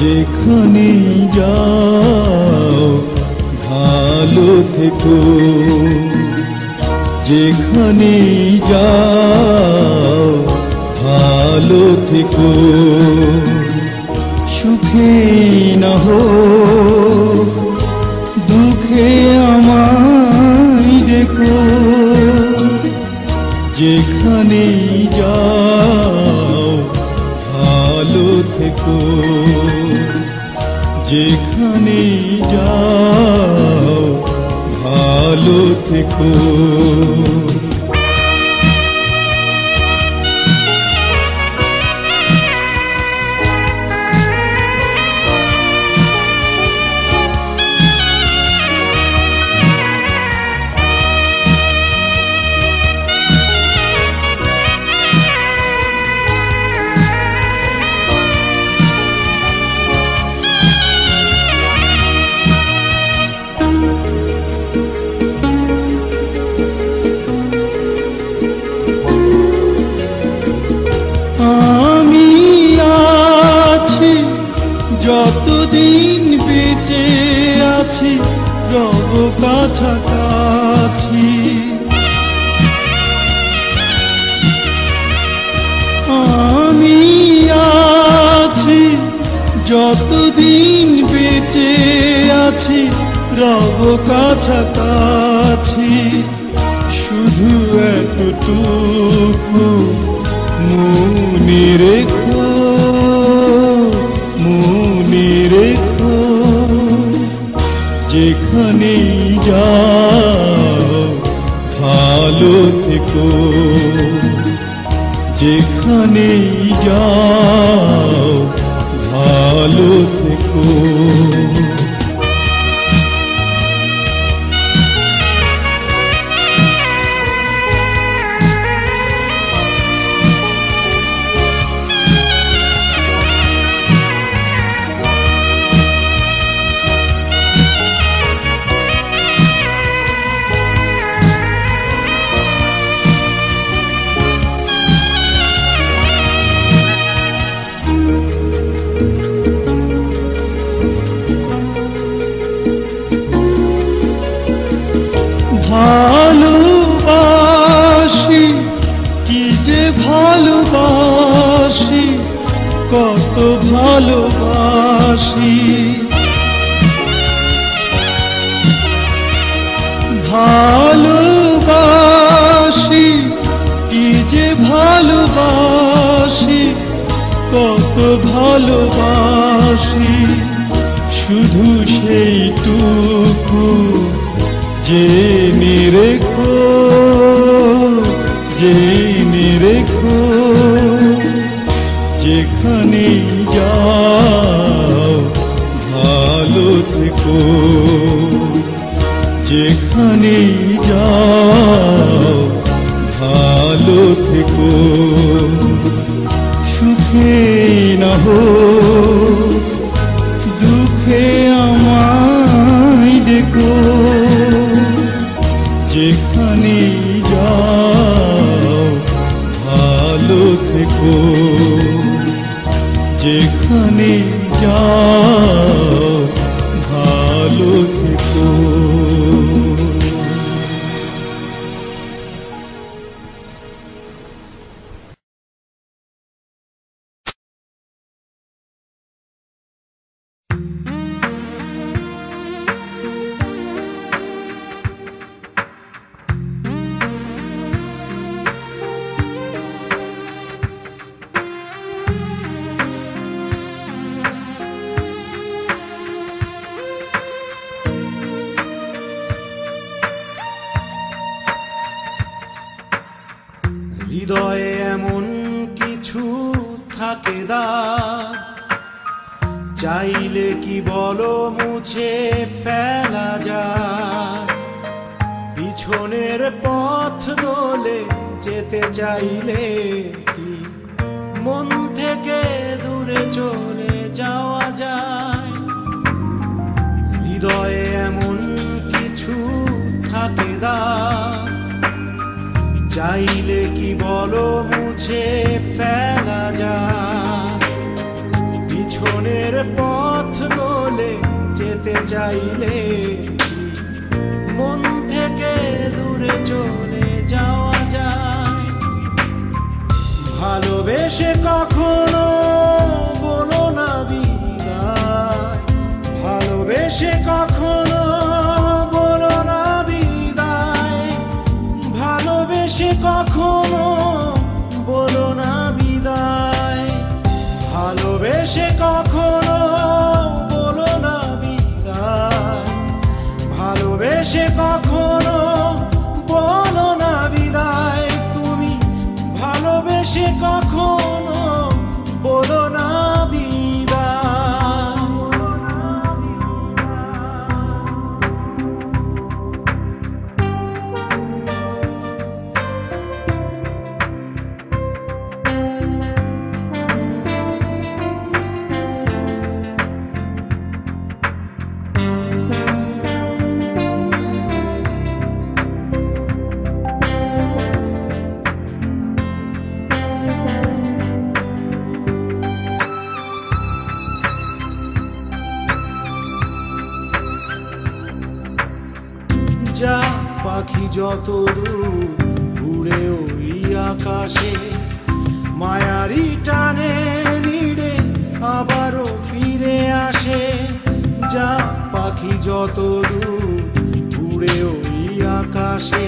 যেখানেই যাও ভালো থেকো, যেখানেই যাও ভালো থেকো। সুখে না হোক দুঃখে আমায় দেখো, যেখানেই যাও ভালো থেকো, যেখানেই যাও ভালো থেকো। যতদিন বেঁচে আছি রব কাছাকাছি, আমি আছি যতদিন বেঁচে আছি রব কাছাকাছি। শুধু এতটুকু মনে রেখো, মনে রেখো, যেখানেই যাও ভালো থেকো, যেখানেই যাও ভালো থেকো। ভালোবাসি কি যে ভালোবাসি, কত ভালোবাসি, ভালোবাসি কি যে ভালোবাসি, কত ভালোবাসি। শুধু সেইটুকু জেনে রেখো, জেনে রেখো, যেখানেই যাও ভালো থেকো, যেখানেই যাও ভালো থেকো। সুখে না হোক দুঃখে আমায় দেখো, যেখানেই যাও ভালো থেকো, যেখানেই যাও ভালো থেকো। হৃদয়ে এমন কিছু থাকে দাগ, চাইলে কি বলো মুছে ফেলা যায়। পিছনের পথ দোলে যেতে চাইলে কি মন থেকে দূরে চলে যাওয়া যায়। হৃদয়ে এমন কিছু থাকে দাগ, চাইলে কি বলো মুছে ফেলা যায়। পিছনের পথ দোলে যেতে চাইলে মন থেকে দূরে চলে যাওয়া যায়। ভালোবেসে কখনো বলো না বিদায়, ভালোবেসে কখনো বলো না বিদায়, ভালোবেসে কখনো বলো না বিদায়, ভালোবেসে কখনো বলো না বিদায়, ভালোবেসে কখনো বলো না বিদায়, তুমি ভালোবেসে কখনো বলো না বিদায়। যা পাখি যত দূর উড়ে ওই আকাশে, মায়ারি টানে নিড়ে আবারও ফিরে আসে। যা পাখি যত দূর উড়ে ওই আকাশে,